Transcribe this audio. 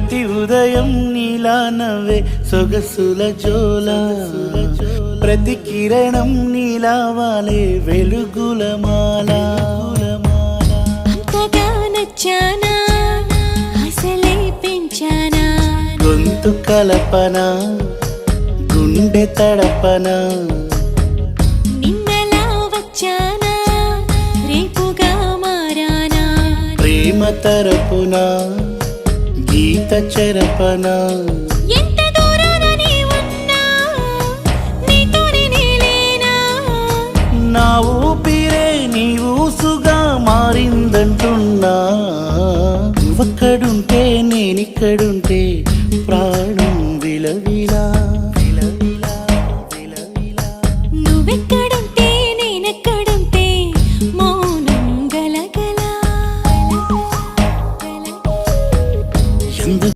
ప్రతి ఉదయం నీలా నవ్వే సొగసుల జోల ప్రతి కిరణం నీలా వాలే వెలుగుల మాల అంతగా నచ్చానా అసలే పెంచానా గొంతు కలపన గుండె తడపన నిన్నలా వచ్చానా రేపుగా మారానా ప్రేమ తరపున గీత చెరపన ఎంత దూరాన నీ ఉన్నా నీతోనే నేలేనా నా ఊపిరే నీ ఊసుగా మారిందంటున్నా నువ్వక్కడుంటే నేనిక్కడుంటే ప్రాణం విలవిలా